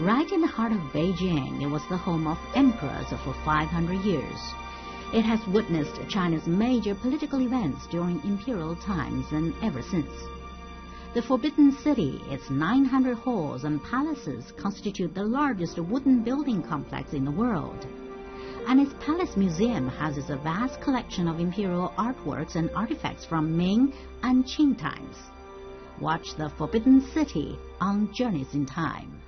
Right in the heart of Beijing, it was the home of emperors for 500 years. It has witnessed China's major political events during imperial times and ever since. The Forbidden City, its 900 halls and palaces, constitute the largest wooden building complex in the world. And its palace museum houses a vast collection of imperial artworks and artifacts from Ming and Qing times. Watch the Forbidden City on Journeys in Time.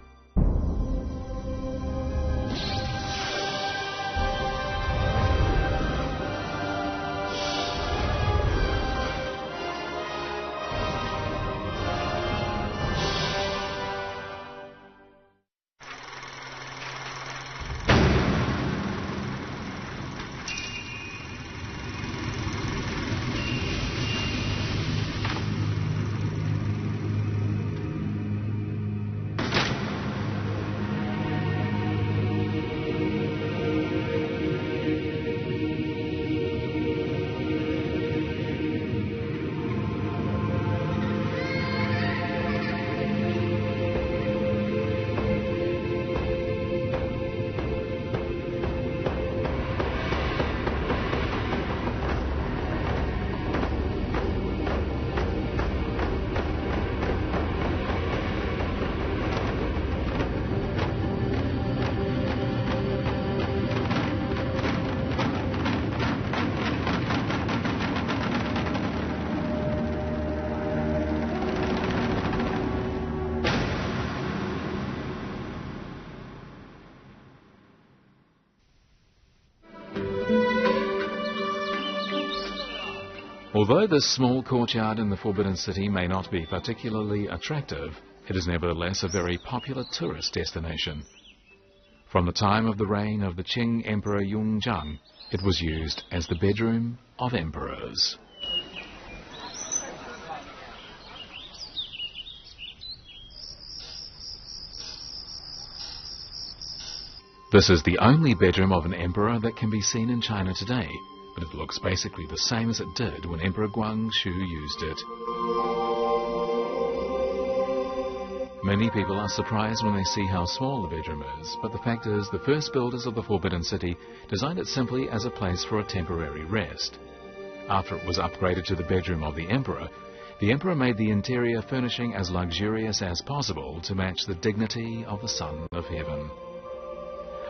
Although this small courtyard in the Forbidden City may not be particularly attractive, it is nevertheless a very popular tourist destination. From the time of the reign of the Qing Emperor Yongzheng, it was used as the bedroom of emperors. This is the only bedroom of an emperor that can be seen in China today, but it looks basically the same as it did when Emperor Guangxu used it. Many people are surprised when they see how small the bedroom is, but the fact is the first builders of the Forbidden City designed it simply as a place for a temporary rest. After it was upgraded to the bedroom of the emperor made the interior furnishing as luxurious as possible to match the dignity of the Son of Heaven.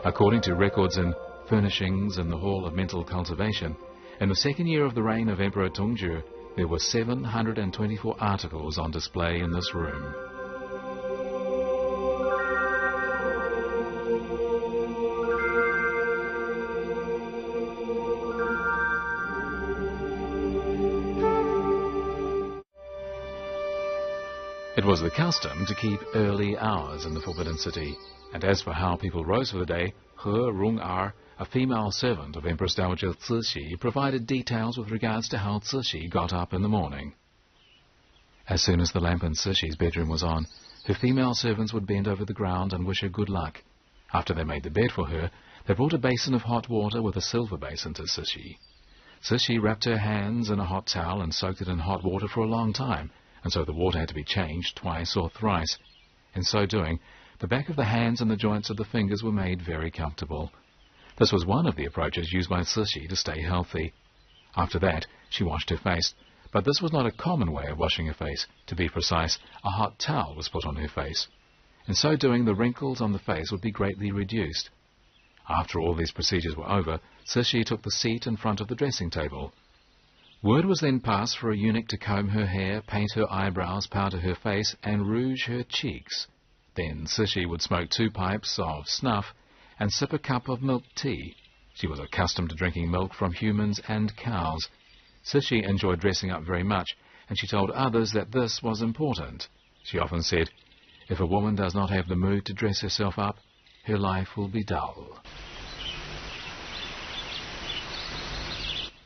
According to records in Furnishings in the Hall of Mental Cultivation, in the second year of the reign of Emperor Tongzhi, there were 724 articles on display in this room. It was the custom to keep early hours in the Forbidden City, and as for how people rose for the day, He Rong-er, a female servant of Empress Dowager Cixi, provided details with regards to how Cixi got up in the morning. As soon as the lamp in Cixi's bedroom was on, her female servants would bend over the ground and wish her good luck. After they made the bed for her, they brought a basin of hot water with a silver basin to Cixi. Cixi wrapped her hands in a hot towel and soaked it in hot water for a long time, and so the water had to be changed twice or thrice. In so doing, the back of the hands and the joints of the fingers were made very comfortable. This was one of the approaches used by Cixi to stay healthy. After that, she washed her face, but this was not a common way of washing her face. To be precise, a hot towel was put on her face. In so doing, the wrinkles on the face would be greatly reduced. After all these procedures were over, Cixi took the seat in front of the dressing table. Word was then passed for a eunuch to comb her hair, paint her eyebrows, powder her face, and rouge her cheeks. Then Cixi would smoke 2 pipes of snuff and sip a cup of milk tea. She was accustomed to drinking milk from humans and cows. Cixi enjoyed dressing up very much, and she told others that this was important. She often said, "If a woman does not have the mood to dress herself up, her life will be dull."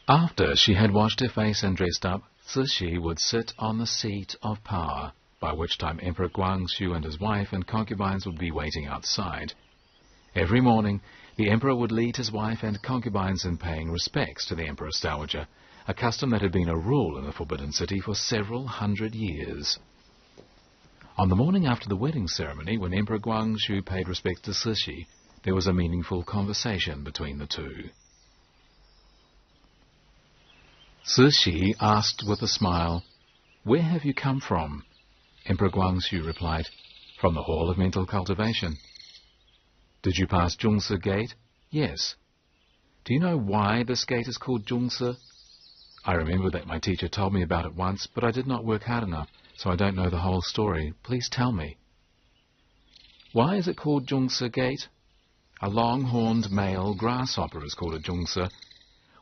After she had washed her face and dressed up, Cixi would sit on the seat of power, by which time Emperor Guangxu and his wife and concubines would be waiting outside. Every morning, the emperor would lead his wife and concubines in paying respects to the Empress Dowager, a custom that had been a rule in the Forbidden City for several hundred years. On the morning after the wedding ceremony, when Emperor Guangxu paid respect to Cixi, there was a meaningful conversation between the two. Cixi asked with a smile, "Where have you come from?" Emperor Guangxu replied, "From the Hall of Mental Cultivation." "Did you pass Zhongsi Gate?" "Yes." "Do you know why this gate is called Zhongsi?" "I remember that my teacher told me about it once, but I did not work hard enough, so I don't know the whole story. Please tell me." "Why is it called Zhongsi Gate?" "A long-horned male grasshopper is called a zhongsi.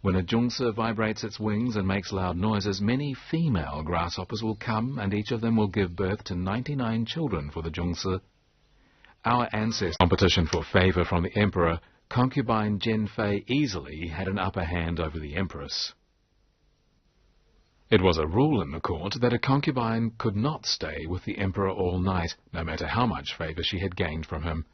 When a zhongsi vibrates its wings and makes loud noises, many female grasshoppers will come, and each of them will give birth to 99 children for the zhongsi. Our ancestors' competition for favor from the emperor, concubine Jianfei easily had an upper hand over the empress. It was a rule in the court that a concubine could not stay with the emperor all night, no matter how much favor she had gained from him.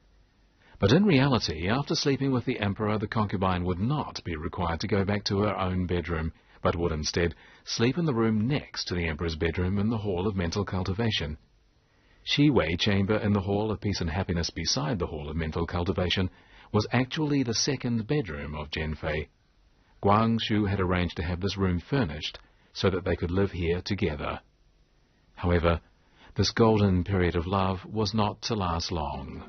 But in reality, after sleeping with the emperor, the concubine would not be required to go back to her own bedroom, but would instead sleep in the room next to the emperor's bedroom in the Hall of Mental Cultivation. Shi-Wei Chamber in the Hall of Peace and Happiness beside the Hall of Mental Cultivation was actually the second bedroom of Jianfei. Guangxu had arranged to have this room furnished so that they could live here together. However, this golden period of love was not to last long.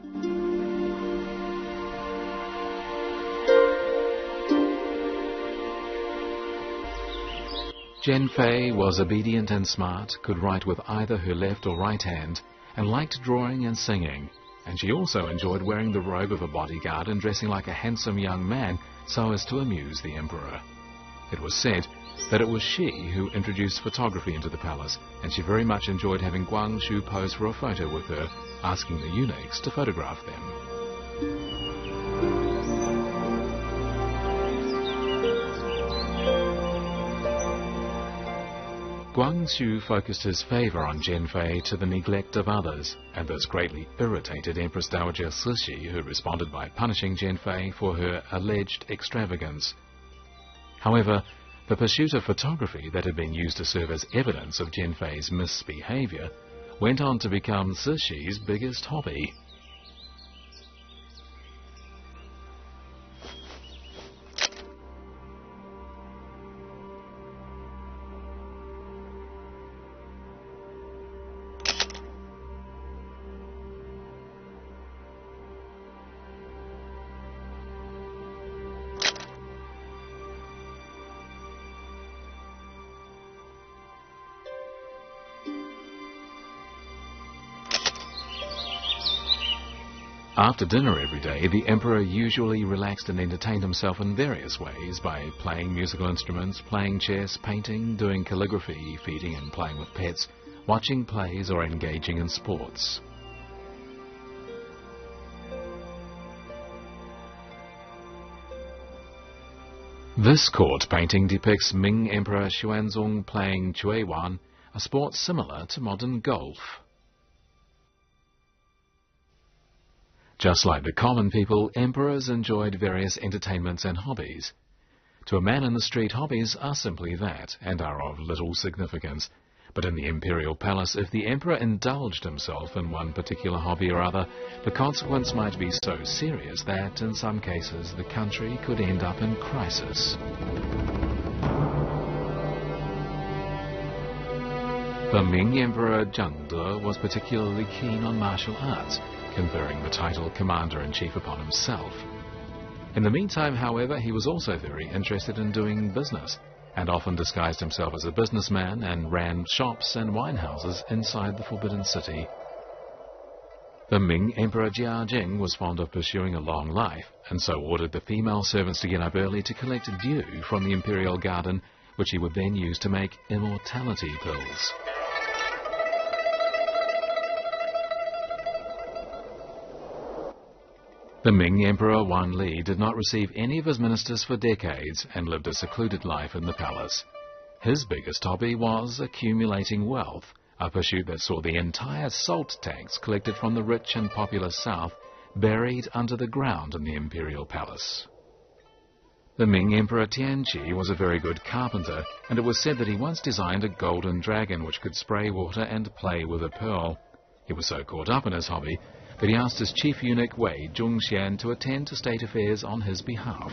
Jianfei was obedient and smart, could write with either her left or right hand, and liked drawing and singing, and she also enjoyed wearing the robe of a bodyguard and dressing like a handsome young man so as to amuse the emperor. It was said that it was she who introduced photography into the palace, and she very much enjoyed having Guangxu pose for a photo with her, asking the eunuchs to photograph them. Guangxu focused his favor on Jianfei to the neglect of others, and this greatly irritated Empress Dowager Cixi, who responded by punishing Jianfei for her alleged extravagance. However, the pursuit of photography that had been used to serve as evidence of Jianfei's misbehavior went on to become Cixi's biggest hobby. After dinner every day, the emperor usually relaxed and entertained himself in various ways by playing musical instruments, playing chess, painting, doing calligraphy, feeding and playing with pets, watching plays or engaging in sports. This court painting depicts Ming Emperor Xuanzong playing Chuiwan, a sport similar to modern golf. Just like the common people, emperors enjoyed various entertainments and hobbies. To a man in the street, hobbies are simply that, and are of little significance. But in the imperial palace, if the emperor indulged himself in one particular hobby or other, the consequence might be so serious that, in some cases, the country could end up in crisis. The Ming Emperor Zhengde was particularly keen on martial arts, conferring the title Commander-in-Chief upon himself. In the meantime, however, he was also very interested in doing business, and often disguised himself as a businessman and ran shops and winehouses inside the Forbidden City. The Ming Emperor Jiajing was fond of pursuing a long life, and so ordered the female servants to get up early to collect dew from the imperial garden, which he would then use to make immortality pills. The Ming Emperor Wan Li did not receive any of his ministers for decades and lived a secluded life in the palace. His biggest hobby was accumulating wealth, a pursuit that saw the entire salt tax collected from the rich and populous south buried under the ground in the imperial palace. The Ming Emperor Tianqi was a very good carpenter, and it was said that he once designed a golden dragon which could spray water and play with a pearl. He was so caught up in his hobby that he asked his chief eunuch Wei Zhongxian to attend to state affairs on his behalf.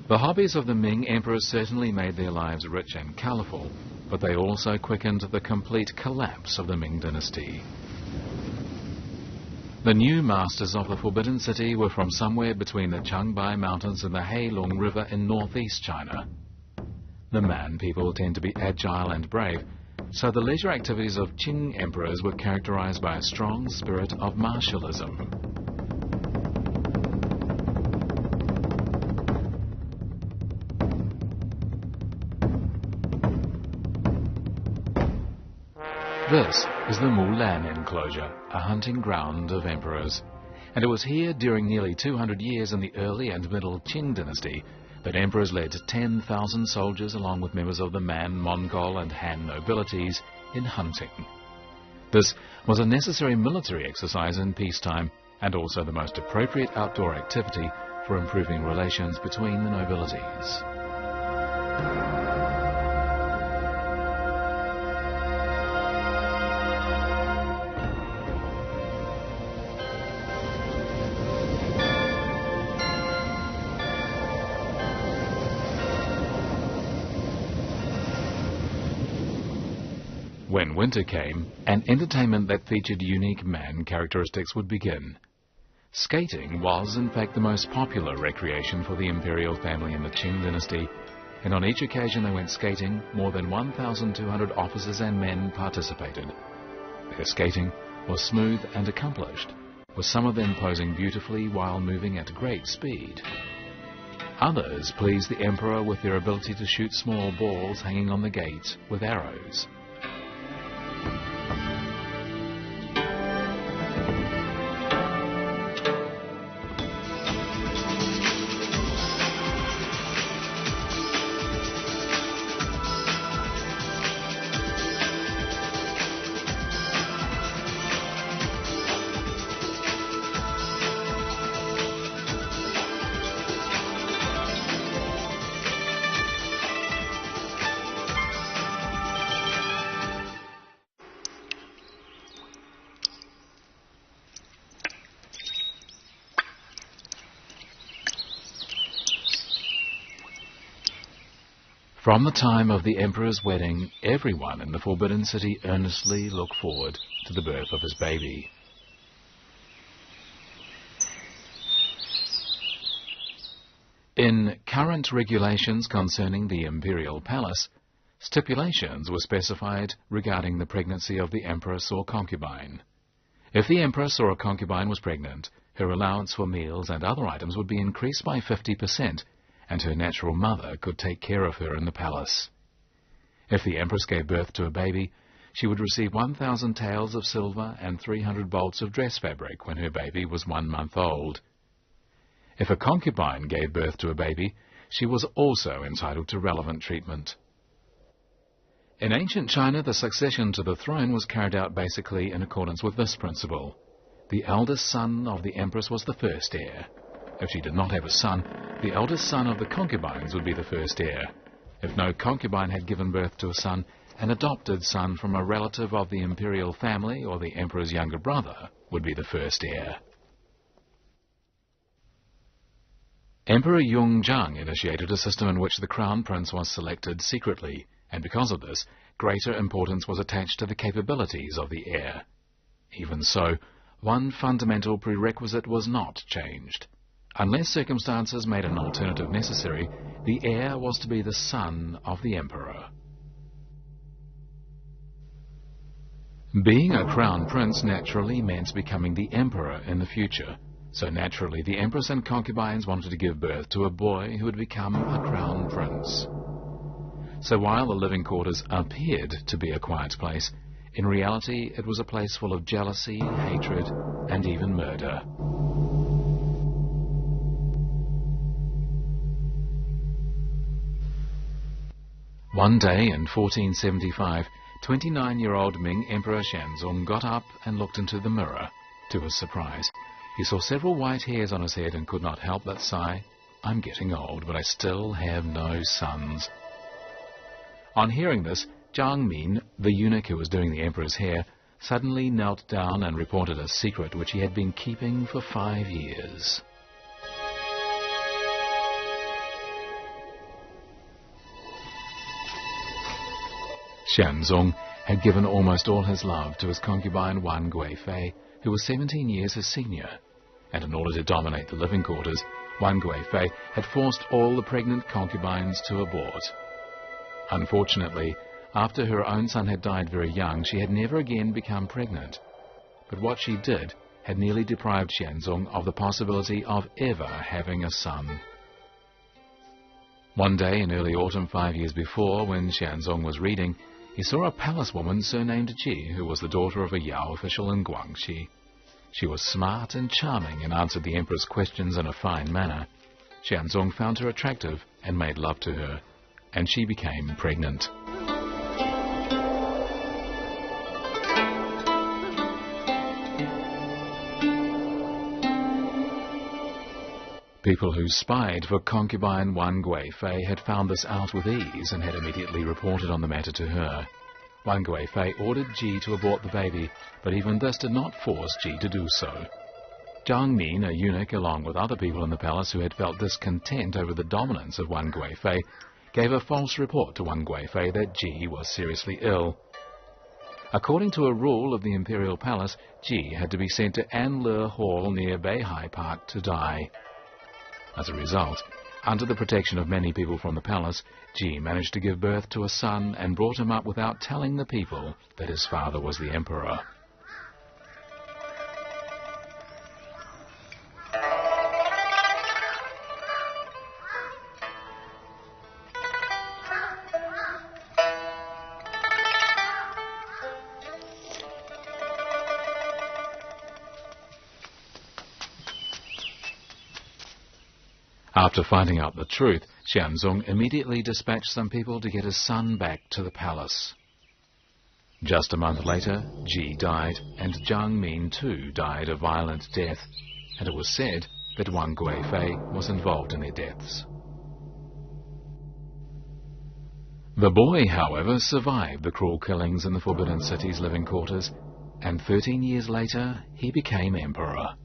The hobbies of the Ming emperors certainly made their lives rich and colourful, but they also quickened the complete collapse of the Ming dynasty. The new masters of the Forbidden City were from somewhere between the Changbai Mountains and the Heilong River in northeast China. The Man people tend to be agile and brave, so the leisure activities of Qing emperors were characterized by a strong spirit of martialism. This is the Mulan enclosure, a hunting ground of emperors. And it was here during nearly 200 years in the early and middle Qing dynasty that emperors led 10,000 soldiers along with members of the Man, Mongol and Han nobilities in hunting. This was a necessary military exercise in peacetime and also the most appropriate outdoor activity for improving relations between the nobilities. When winter came, an entertainment that featured unique Man characteristics would begin. Skating was, in fact, the most popular recreation for the imperial family in the Qing dynasty, and on each occasion they went skating, more than 1,200 officers and men participated. Their skating was smooth and accomplished, with some of them posing beautifully while moving at great speed. Others pleased the emperor with their ability to shoot small balls hanging on the gate with arrows. From the time of the emperor's wedding, everyone in the Forbidden City earnestly looked forward to the birth of his baby. In current regulations concerning the imperial palace, stipulations were specified regarding the pregnancy of the empress or concubine. If the empress or a concubine was pregnant, her allowance for meals and other items would be increased by 50%, and her natural mother could take care of her in the palace. If the empress gave birth to a baby, she would receive 1,000 taels of silver and 300 bolts of dress fabric when her baby was 1 month old. If a concubine gave birth to a baby, she was also entitled to relevant treatment. In ancient China, the succession to the throne was carried out basically in accordance with this principle. The eldest son of the empress was the first heir. If she did not have a son, the eldest son of the concubines would be the first heir. If no concubine had given birth to a son, an adopted son from a relative of the imperial family or the emperor's younger brother would be the first heir. Emperor Yongzheng initiated a system in which the crown prince was selected secretly, and because of this, greater importance was attached to the capabilities of the heir. Even so, one fundamental prerequisite was not changed. Unless circumstances made an alternative necessary, the heir was to be the son of the emperor. Being a crown prince naturally meant becoming the emperor in the future, so naturally the empress and concubines wanted to give birth to a boy who would become a crown prince. So while the living quarters appeared to be a quiet place, in reality it was a place full of jealousy, hatred, and even murder. One day in 1475, 29-year-old Ming Emperor Shenzong got up and looked into the mirror. To his surprise, he saw several white hairs on his head and could not help but sigh, "I'm getting old, but I still have no sons." On hearing this, Zhang Min, the eunuch who was doing the emperor's hair, suddenly knelt down and reported a secret which he had been keeping for 5 years. Xianzong had given almost all his love to his concubine Wan Guifei, who was 17 years his senior, and in order to dominate the living quarters, Wan Guifei had forced all the pregnant concubines to abort. Unfortunately, after her own son had died very young, she had never again become pregnant. But what she did had nearly deprived Xianzong of the possibility of ever having a son. One day in early autumn 5 years before, when Xianzong was reading, he saw a palace woman surnamed Ji, who was the daughter of a Yao official in Guangxi. She was smart and charming and answered the emperor's questions in a fine manner. Xianzong found her attractive and made love to her, and she became pregnant. People who spied for concubine Wan Guifei had found this out with ease and had immediately reported on the matter to her. Wan Guifei ordered Ji to abort the baby, but even this did not force Ji to do so. Zhang Min, a eunuch, along with other people in the palace who had felt discontent over the dominance of Wan Guifei, gave a false report to Wan Guifei that Ji was seriously ill. According to a rule of the imperial palace, Ji had to be sent to Anle Hall near Beihai Park to die. As a result, under the protection of many people from the palace, Ji managed to give birth to a son and brought him up without telling the people that his father was the emperor. After finding out the truth, Xianzong immediately dispatched some people to get his son back to the palace. Just a month later, Ji died, and Zhang Min too died a violent death, and it was said that Wan Guifei was involved in their deaths. The boy, however, survived the cruel killings in the Forbidden City's living quarters, and 13 years later he became emperor.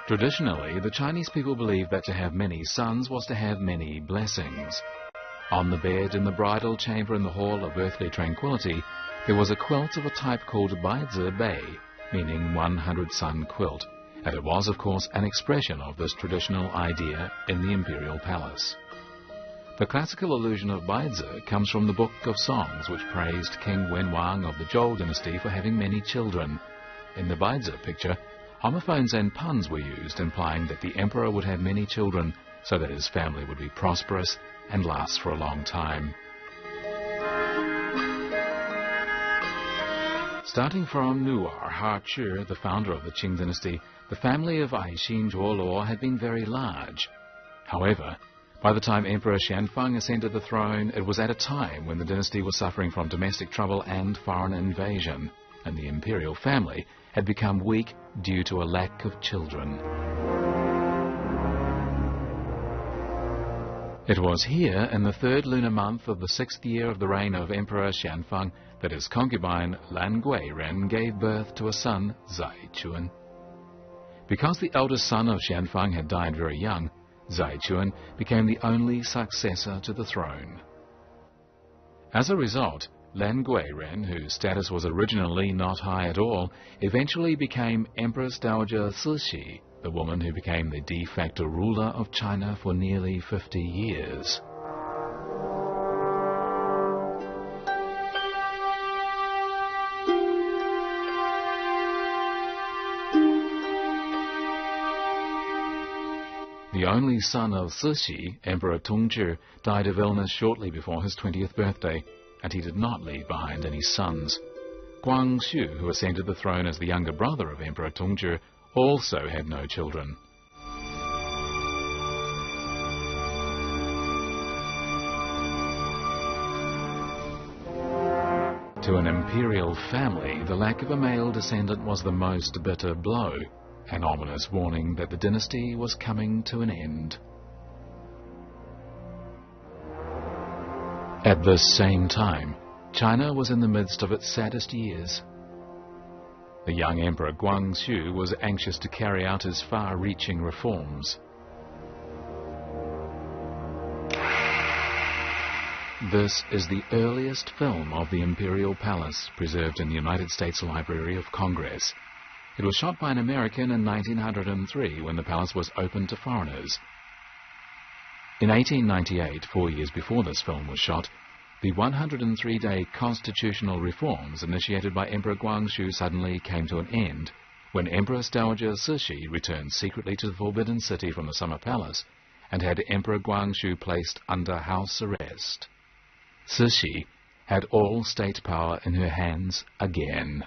Traditionally, the Chinese people believed that to have many sons was to have many blessings. On the bed in the bridal chamber in the Hall of Earthly Tranquility, there was a quilt of a type called Baizi Bei, meaning 100-son quilt, and it was, of course, an expression of this traditional idea in the imperial palace. The classical allusion of Baizi comes from the Book of Songs, which praised King Wenwang of the Zhou dynasty for having many children. In the Baizi picture, homophones and puns were used, implying that the emperor would have many children so that his family would be prosperous and last for a long time. Starting from Nu'er Ha-Chu, the founder of the Qing dynasty, the family of Aixin Zhuoluo had been very large. However, by the time Emperor Xianfeng ascended the throne, it was at a time when the dynasty was suffering from domestic trouble and foreign invasion, and the imperial family had become weak due to a lack of children. It was here, in the 3rd lunar month of the 6th year of the reign of Emperor Xianfeng, that his concubine Lan Guiren gave birth to a son, Zai Chuan. Because the eldest son of Xianfeng had died very young, Zai Chuan became the only successor to the throne. As a result, Lan Guiren, whose status was originally not high at all, eventually became Empress Dowager Cixi, the woman who became the de facto ruler of China for nearly 50 years. The only son of Cixi, Emperor Tongzhi, died of illness shortly before his 20th birthday, and he did not leave behind any sons. Guangxu, who ascended the throne as the younger brother of Emperor Tongzhi, also had no children. To an imperial family, the lack of a male descendant was the most bitter blow, an ominous warning that the dynasty was coming to an end. At this same time, China was in the midst of its saddest years. The young Emperor Guangxu was anxious to carry out his far-reaching reforms. This is the earliest film of the Imperial Palace preserved in the United States Library of Congress. It was shot by an American in 1903 when the palace was open to foreigners. In 1898, 4 years before this film was shot, the 103-day constitutional reforms initiated by Emperor Guangxu suddenly came to an end when Empress Dowager Cixi returned secretly to the Forbidden City from the Summer Palace and had Emperor Guangxu placed under house arrest. Cixi had all state power in her hands again.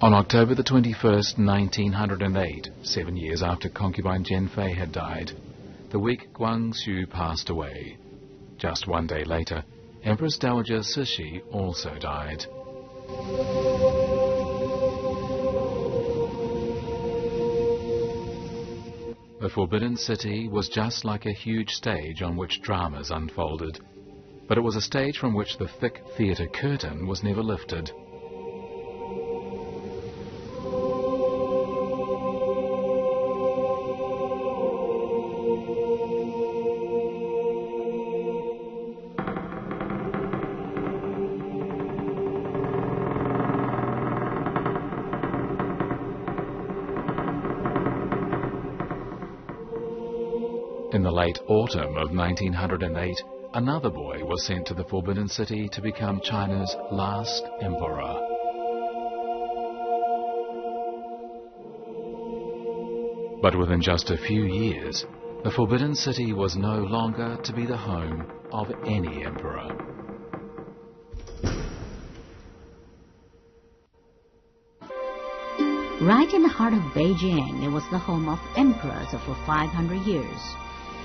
On October the 21st, 1908, 7 years after concubine Jianfei had died, the weak Guangxu passed away. Just 1 day later, Empress Dowager Cixi also died. The Forbidden City was just like a huge stage on which dramas unfolded, but it was a stage from which the thick theatre curtain was never lifted. In the late autumn of 1908, another boy was sent to the Forbidden City to become China's last emperor. But within just a few years, the Forbidden City was no longer to be the home of any emperor. Right in the heart of Beijing, it was the home of emperors for 500 years.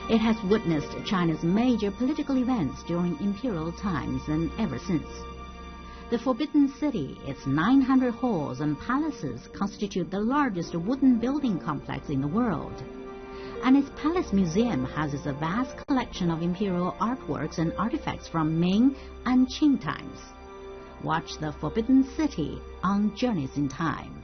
It has witnessed China's major political events during imperial times and ever since. The Forbidden City, its 900 halls and palaces, constitute the largest wooden building complex in the world. And its palace museum houses a vast collection of imperial artworks and artifacts from Ming and Qing times. Watch the Forbidden City on Journeys in Time.